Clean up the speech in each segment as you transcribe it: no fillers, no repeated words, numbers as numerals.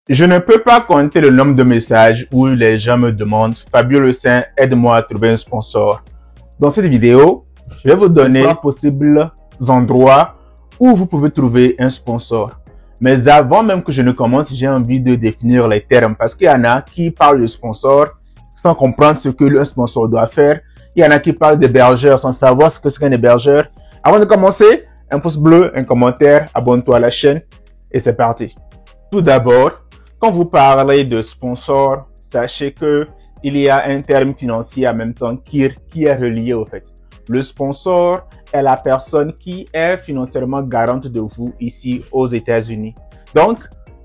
Je ne peux pas compter le nombre de messages où les gens me demandent « Fabio Le Saint, aide-moi à trouver un sponsor ». Dans cette vidéo, je vais vous donner 3 possibles endroits où vous pouvez trouver un sponsor. Mais avant même que je ne commence, j'ai envie de définir les termes parce qu'il y en a qui parlent de sponsor sans comprendre ce que un sponsor doit faire. Il y en a qui parlent d'hébergeur sans savoir ce que c'est qu'un hébergeur. Avant de commencer, un pouce bleu, un commentaire, abonne-toi à la chaîne et c'est parti. Tout d'abord, quand vous parlez de sponsor, sachez que il y a un terme financier en même temps qui est relié au fait. Le sponsor est la personne qui est financièrement garante de vous ici aux États-Unis. Donc,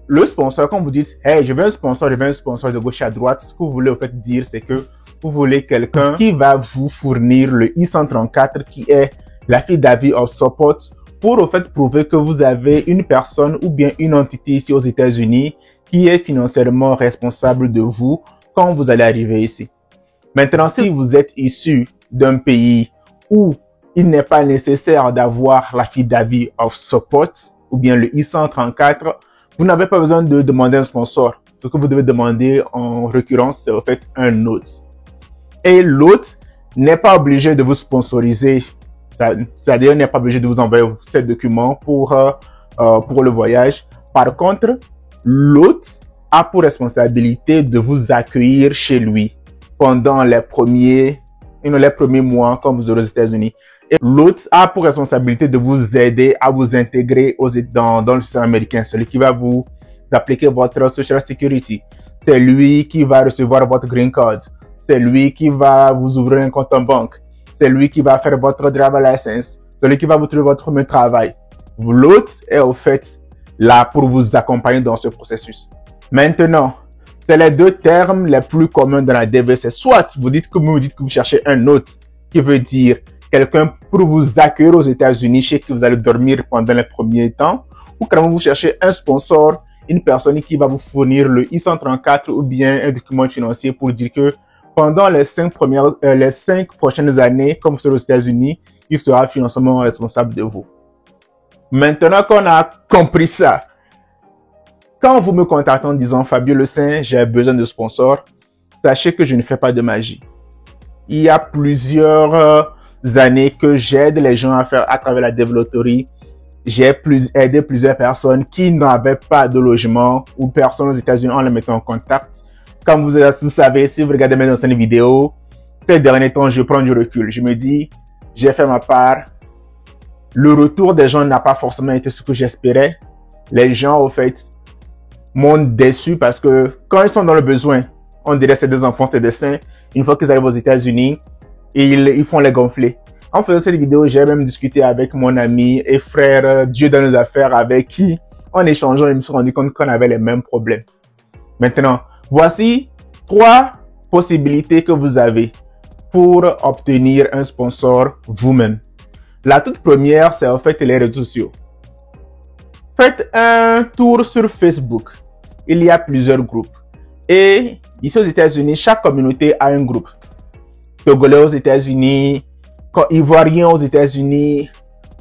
le sponsor, quand vous dites « Hey, je veux un sponsor de gauche à droite », ce que vous voulez au fait dire, c'est que vous voulez quelqu'un qui va vous fournir le I-134 qui est l'affidavit of support pour au fait prouver que vous avez une personne ou bien une entité ici aux États-Unis qui est financièrement responsable de vous quand vous allez arriver ici. Maintenant, si vous êtes issu d'un pays où il n'est pas nécessaire d'avoir l'affidavit of support ou bien le I-134, vous n'avez pas besoin de demander un sponsor. Ce que vous devez demander en l'occurrence, c'est en fait un hôte. Et l'hôte n'est pas obligé de vous sponsoriser, c'est-à-dire n'est pas obligé de vous envoyer ces documents pour le voyage. Par contre, l'hôte a pour responsabilité de vous accueillir chez lui pendant les premiers mois quand vous aurez aux États-Unis. Et l'hôte a pour responsabilité de vous aider à vous intégrer dans le système américain. Celui qui va vous appliquer votre Social Security. C'est lui qui va recevoir votre Green Card. C'est lui qui va vous ouvrir un compte en banque. C'est lui qui va faire votre driver license. C'est lui qui va vous trouver votre premier travail. L'hôte est au fait là pour vous accompagner dans ce processus. Maintenant, c'est les deux termes les plus communs dans la DVC. Soit vous dites que vous cherchez un hôte, qui veut dire quelqu'un pour vous accueillir aux États-Unis chez qui vous allez dormir pendant les premiers temps, ou quand vous cherchez un sponsor, une personne qui va vous fournir le I-134 ou bien un document financier pour dire que pendant les 5 prochaines années, comme vous serez aux États-Unis, il sera financièrement responsable de vous. Maintenant qu'on a compris ça, quand vous me contactez en disant « Fabio Le Saint, j'ai besoin de sponsors », sachez que je ne fais pas de magie. Il y a plusieurs années que j'aide les gens à travers la développerie. J'ai aidé plusieurs personnes qui n'avaient pas de logement ou personnes aux États-Unis en les mettant en contact. Comme vous savez, si vous regardez mes anciennes vidéos, ces derniers temps, je prends du recul. Je me dis, j'ai fait ma part. Le retour des gens n'a pas forcément été ce que j'espérais. Les gens, au fait, m'ont déçu parce que quand ils sont dans le besoin, on dirait c'est des enfants, c'est des saints. Une fois qu'ils arrivent aux États-Unis, ils font les gonfler. En faisant cette vidéo, j'ai même discuté avec mon ami et frère Dieu dans nos affaires avec qui, en échangeant, je me suis rendu compte qu'on avait les mêmes problèmes. Maintenant, voici 3 possibilités que vous avez pour obtenir un sponsor vous-même. La toute première, c'est en fait les réseaux sociaux. Faites un tour sur Facebook. Il y a plusieurs groupes. Et ici aux États-Unis, chaque communauté a un groupe. Togolais aux États-Unis, Ivoiriens aux États-Unis,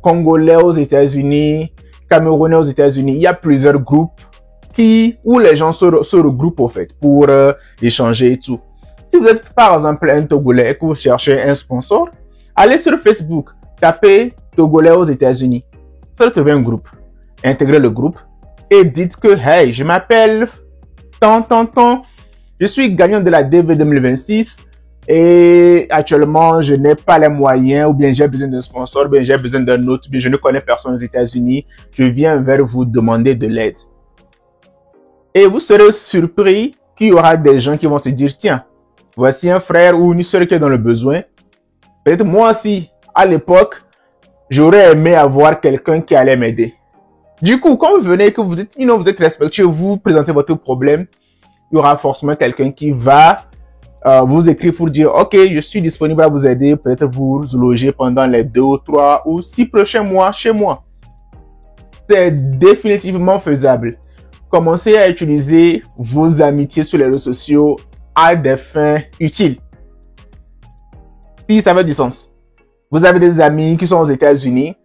Congolais aux États-Unis, Camerounais aux États-Unis. Il y a plusieurs groupes où les gens se regroupent au fait pour échanger et tout. Si vous êtes par exemple un Togolais et que vous cherchez un sponsor, allez sur Facebook, tapez Togolais aux États-Unis. Vous allez trouver un groupe. Intégrez le groupe et dites que hey, je m'appelle tant, je suis gagnant de la DV 2026 et actuellement je n'ai pas les moyens ou bien j'ai besoin d'un sponsor, ou bien j'ai besoin d'un autre, ou bien je ne connais personne aux États-Unis, je viens vers vous demander de l'aide. Et vous serez surpris qu'il y aura des gens qui vont se dire tiens, voici un frère ou une sœur qui est dans le besoin. Peut-être moi aussi, à l'époque, j'aurais aimé avoir quelqu'un qui allait m'aider. Du coup, quand vous venez, que vous êtes respectueux, vous présentez votre problème, il y aura forcément quelqu'un qui va vous écrire pour dire, ok, je suis disponible à vous aider, peut-être vous loger pendant les 2 ou 3 ou 6 prochains mois chez moi. C'est définitivement faisable. Commencez à utiliser vos amitiés sur les réseaux sociaux à des fins utiles. Si ça fait du sens. Vous avez des amis qui sont aux États-Unis,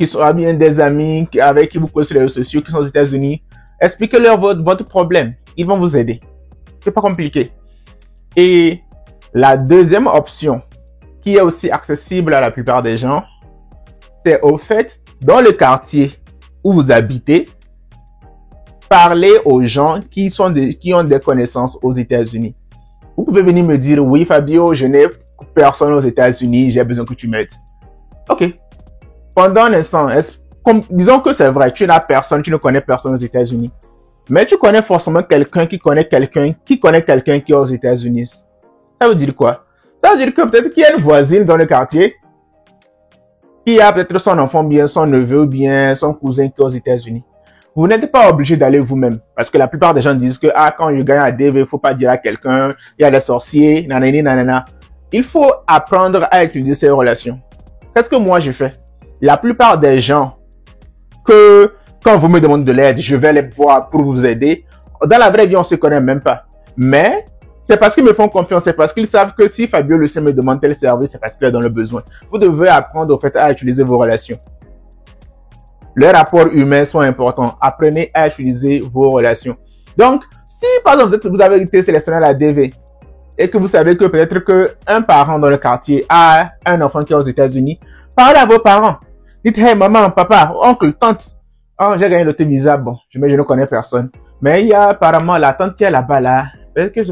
qui sont bien des amis avec qui vous connaissez sur les réseaux sociaux, qui sont aux États-Unis. Expliquez-leur votre problème. Ils vont vous aider. C'est pas compliqué. Et la deuxième option, qui est aussi accessible à la plupart des gens, c'est au fait, dans le quartier où vous habitez, parler aux gens qui ont des connaissances aux États-Unis. Vous pouvez venir me dire, oui, Fabio, je n'ai personne aux États-Unis, j'ai besoin que tu m'aides. Ok. Pendant un instant, disons que c'est vrai, tu n'as personne, tu ne connais personne aux États-Unis. Mais tu connais forcément quelqu'un qui connaît quelqu'un qui est aux États-Unis. Ça veut dire quoi? Ça veut dire que peut-être qu'il y a une voisine dans le quartier qui a peut-être son enfant bien, son neveu ou bien son cousin qui est aux États-Unis. Vous n'êtes pas obligé d'aller vous-même. Parce que la plupart des gens disent que quand je gagne à DV, il ne faut pas dire à quelqu'un, il y a des sorciers, nanani, nanana. Il faut apprendre à utiliser ces relations. Qu'est-ce que moi je fais? La plupart des gens que quand vous me demandez de l'aide, je vais les voir pour vous aider. Dans la vraie vie, on ne se connaît même pas. Mais c'est parce qu'ils me font confiance, c'est parce qu'ils savent que si Fabio Lucien me demande tel service, c'est parce qu'il est dans le besoin. Vous devez apprendre au fait à utiliser vos relations. Les rapports humains sont importants. Apprenez à utiliser vos relations. Donc, si par exemple vous avez été sélectionné à la DV et que vous savez que peut-être qu'un parent dans le quartier a un enfant qui est aux États-Unis, parlez à vos parents. Dites, hey, maman, papa, oncle, tante. Oh, j'ai gagné l'auto-visa. Bon, je ne connais personne. Mais il y a apparemment la tante qui est là-bas, là.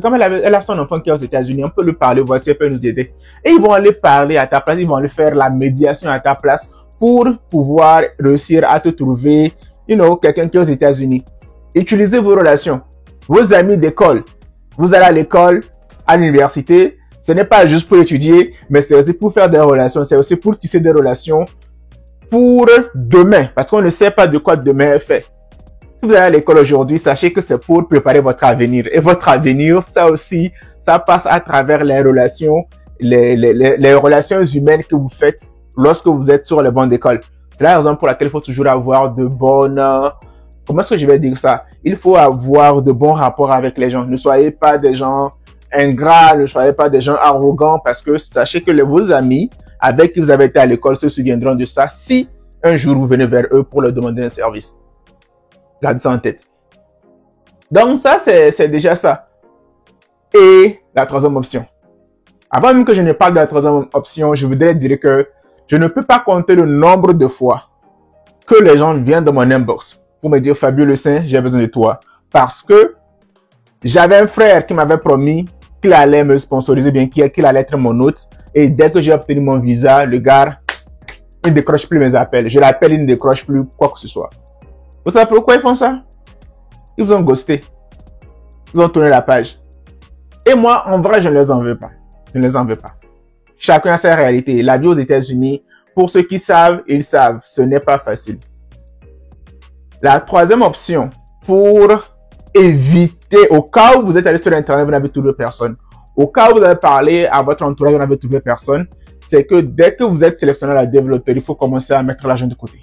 Comme elle a son enfant qui est aux États-Unis, on peut lui parler, voici, elle peut nous aider. Et ils vont aller parler à ta place, ils vont aller faire la médiation à ta place pour pouvoir réussir à te trouver, quelqu'un qui est aux États-Unis. Utilisez vos relations. Vos amis d'école. Vous allez à l'école, à l'université. Ce n'est pas juste pour étudier, mais c'est aussi pour faire des relations. C'est aussi pour tisser des relations pour demain. Parce qu'on ne sait pas de quoi demain est fait. Si vous allez à l'école aujourd'hui, sachez que c'est pour préparer votre avenir. Et votre avenir, ça aussi, ça passe à travers les relations, les relations humaines que vous faites lorsque vous êtes sur les bancs d'école. C'est la raison pour laquelle il faut toujours avoir de bonnes... Comment est-ce que je vais dire ça? Il faut avoir de bons rapports avec les gens. Ne soyez pas des gens ingrats, ne soyez pas des gens arrogants, parce que sachez que vos amis avec qui vous avez été à l'école se souviendront de ça si un jour vous venez vers eux pour leur demander un service. Gardez ça en tête. Donc ça, c'est déjà ça. Et la troisième option. Avant même que je ne parle de la troisième option, je voudrais dire que je ne peux pas compter le nombre de fois que les gens viennent dans mon inbox pour me dire, Fabio Le Saint, j'ai besoin de toi. Parce que j'avais un frère qui m'avait promis qu'il allait me sponsoriser, bien qu'il allait être mon hôte. Et dès que j'ai obtenu mon visa, le gars, il ne décroche plus mes appels. Je l'appelle, il ne décroche plus quoi que ce soit. Vous savez pourquoi ils font ça? Ils vous ont ghosté. Ils ont tourné la page. Et moi, en vrai, je ne les en veux pas. Je ne les en veux pas. Chacun a sa réalité. La vie aux États-Unis, pour ceux qui savent, ils savent. Ce n'est pas facile. La troisième option, pour éviter, au cas où vous êtes allé sur Internet, vous n'avez trouvé personne. Au cas où vous avez parlé à votre entourage, vous n'avez trouvé personne. C'est que dès que vous êtes sélectionné à la développerie, il faut commencer à mettre l'argent de côté.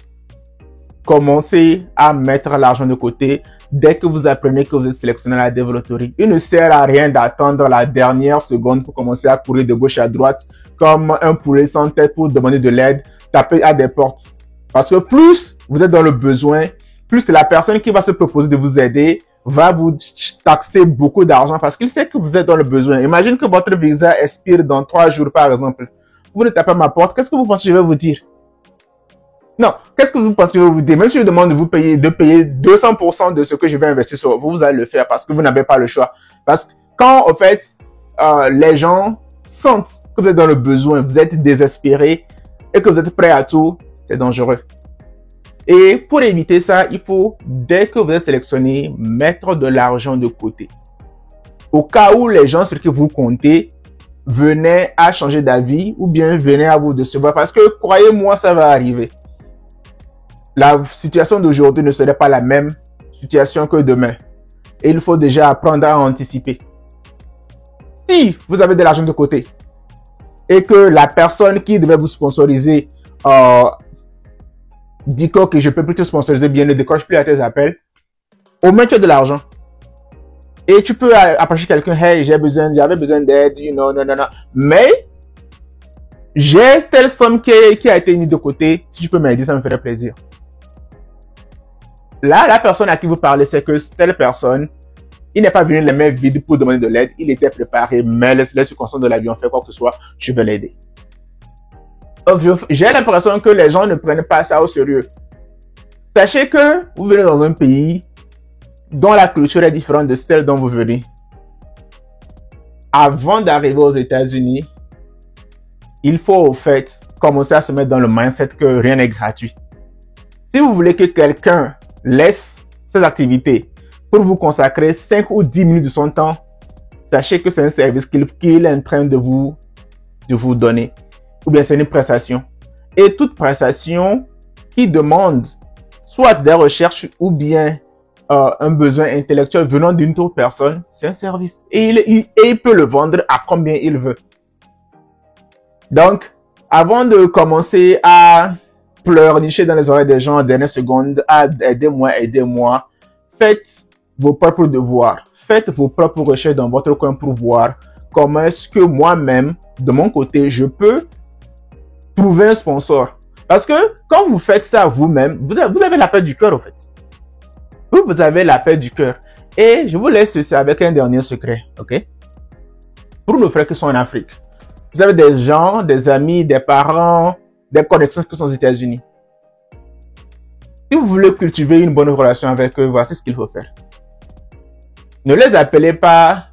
Commencez à mettre l'argent de côté dès que vous apprenez que vous êtes sélectionné à la développerie. Il ne sert à rien d'attendre la dernière seconde pour commencer à courir de gauche à droite comme un poulet sans tête pour demander de l'aide, taper à des portes. Parce que plus vous êtes dans le besoin, plus la personne qui va se proposer de vous aider va vous taxer beaucoup d'argent parce qu'il sait que vous êtes dans le besoin. Imagine que votre visa expire dans 3 jours par exemple. Vous ne tapez à ma porte, qu'est-ce que vous pensez que je vais vous dire? Non, qu'est-ce que vous pensez que je vais vous dire? Même si je demande de payer 200% de ce que je vais investir sur vous, vous allez le faire parce que vous n'avez pas le choix. Parce que quand, au fait, les gens sentent que vous êtes dans le besoin, vous êtes désespéré et que vous êtes prêt à tout, c'est dangereux. Et pour éviter ça, il faut, dès que vous êtes sélectionné, mettre de l'argent de côté. Au cas où les gens sur qui vous comptez venaient à changer d'avis ou bien venaient à vous décevoir. Parce que, croyez-moi, ça va arriver. La situation d'aujourd'hui ne serait pas la même situation que demain. Et il faut déjà apprendre à anticiper. Si vous avez de l'argent de côté et que la personne qui devait vous sponsoriser dit que je peux plus te sponsoriser, bien ne décroche plus à tes appels, au moins tu as de l'argent. Et tu peux approcher quelqu'un, hey, j'avais besoin d'aide, non. Mais j'ai telle somme qui a été mise de côté, si tu peux m'aider, ça me ferait plaisir. Là, la personne à qui vous parlez, c'est que telle personne, il n'est pas venu les mains vides pour demander de l'aide. Il était préparé, mais les circonstances de la vie ont fait quoi que ce soit, je vais l'aider. J'ai l'impression que les gens ne prennent pas ça au sérieux. Sachez que vous venez dans un pays dont la culture est différente de celle dont vous venez. Avant d'arriver aux États-Unis, il faut au fait commencer à se mettre dans le mindset que rien n'est gratuit. Si vous voulez que quelqu'un laisse ses activités pour vous consacrer 5 ou 10 minutes de son temps, sachez que c'est un service qu'il est en train de vous donner. Ou bien c'est une prestation. Et toute prestation qui demande soit des recherches ou bien un besoin intellectuel venant d'une autre personne, c'est un service. Et il peut le vendre à combien il veut. Donc, avant de commencer à pleurnicher dans les oreilles des gens en dernière seconde, aidez-moi, faites vos propres devoirs. Faites vos propres recherches dans votre coin pour voir comment est-ce que moi-même, de mon côté, je peux trouver un sponsor. Parce que quand vous faites ça vous-même, vous avez la paix du cœur, en fait. Vous avez la paix du cœur. Et je vous laisse ceci avec un dernier secret, ok? Pour nos frères qui sont en Afrique, vous avez des gens, des amis, des parents, des connaissances qui sont aux États-Unis. Si vous voulez cultiver une bonne relation avec eux, voici ce qu'il faut faire. Ne les appelez pas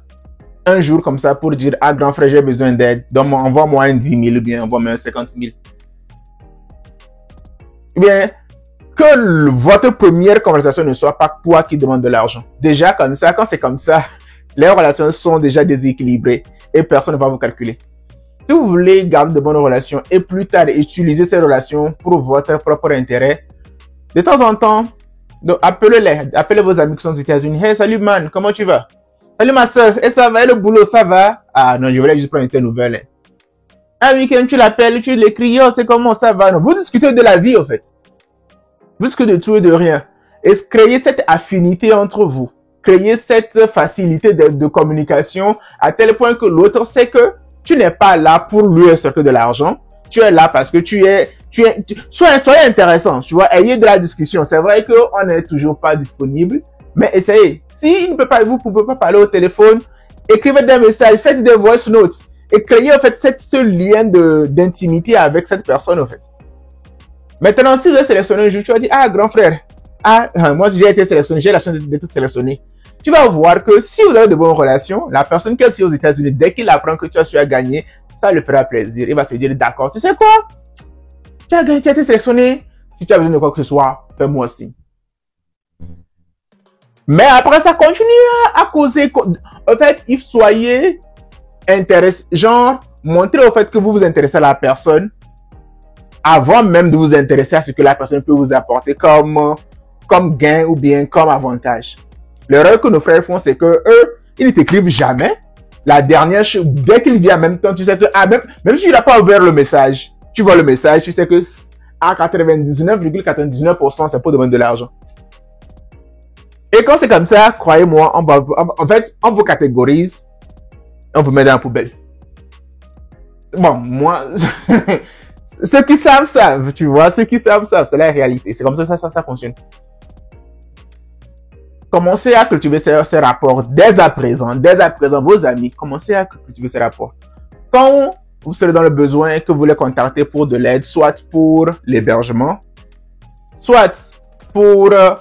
un jour comme ça pour dire « Ah, grand frère, j'ai besoin d'aide. Donc, envoie-moi un 10 000 ou bien envoie-moi un 50 000. » Ou bien, que votre première conversation ne soit pas toi qui demande de l'argent. Déjà, comme ça, quand c'est comme ça, les relations sont déjà déséquilibrées et personne ne va vous calculer. Si vous voulez garder de bonnes relations et plus tard utiliser ces relations pour votre propre intérêt, de temps en temps, appelez vos amis qui sont aux États-Unis. Hey, salut man, comment tu vas? Salut ma soeur, et ça va? Et le boulot, ça va? Ah non, je voulais juste prendre une nouvelle. Ah oui, quand tu l'appelles, tu l'écris, oh, c'est comment ça va? Non, vous discutez de la vie, en fait. Vous discutez de tout et de rien. Et créer cette affinité entre vous. Créer cette facilité de communication à tel point que l'autre sait que tu n'es pas là pour lui sortir de l'argent. Tu es là parce que soyez intéressant, tu vois, ayez de la discussion. C'est vrai qu'on n'est toujours pas disponible, mais essayez. Si vous ne pouvez pas parler au téléphone, écrivez des messages, faites des voice notes et créez en fait ce lien d'intimité avec cette personne en fait. Maintenant, si vous êtes sélectionné un jour, tu vas dire, ah, grand frère, moi j'ai été sélectionné, j'ai la chance d'être sélectionné. Tu vas voir que si vous avez de bonnes relations, la personne qui est aussi aux États-Unis, dès qu'il apprend que tu as gagné, ça lui fera plaisir. Il va se dire, d'accord, tu sais quoi? Tu as gagné, tu as été sélectionné. Si tu as besoin de quoi que ce soit, fais-moi signe. Mais après, ça continue à causer. En fait, il soyez intéressé, genre, montrez au fait que vous vous intéressez à la personne avant même de vous intéresser à ce que la personne peut vous apporter comme gain ou bien comme avantage. L'erreur que nos frères font, c'est que eux, ils ne t'écrivent jamais. La dernière chose, dès qu'il vient en même temps, tu sais que, même si tu n'as pas ouvert le message, tu vois le message, tu sais que à 99,99%, c'est pour demander de l'argent. Et quand c'est comme ça, croyez-moi, en fait, on vous catégorise, on vous met dans la poubelle. Bon, moi, ceux qui savent, tu vois, ceux qui savent, c'est la réalité. C'est comme ça ça fonctionne. Commencez à cultiver ces rapports dès à présent, vos amis, commencez à cultiver ces rapports. Quand vous serez dans le besoin que vous les contactez pour de l'aide, soit pour l'hébergement, soit pour le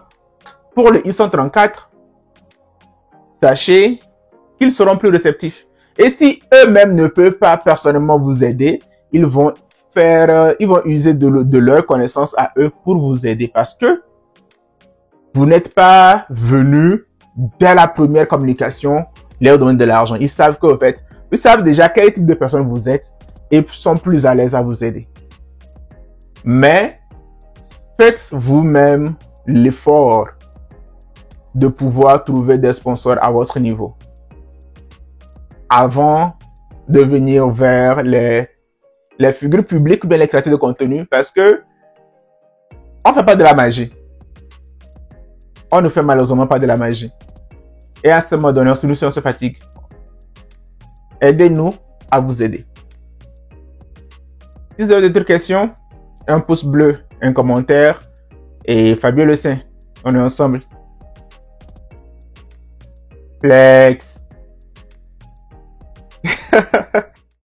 I-134, sachez qu'ils seront plus réceptifs. Et si eux-mêmes ne peuvent pas personnellement vous aider, ils vont user de leur connaissance à eux pour vous aider parce que vous n'êtes pas venu dès la première communication leur donner de l'argent. Ils savent qu'en fait, ils savent déjà quel type de personne vous êtes et sont plus à l'aise à vous aider. Mais faites vous-même l'effort de pouvoir trouver des sponsors à votre niveau avant de venir vers les figures publiques ou bien les créateurs de contenu parce que on ne fait pas de la magie. On ne fait malheureusement pas de la magie. Et à ce moment donné, si on se fatigue, aidez-nous à vous aider. Si vous avez d'autres questions, un pouce bleu, un commentaire et Fabio Le Saint. On est ensemble. Flex.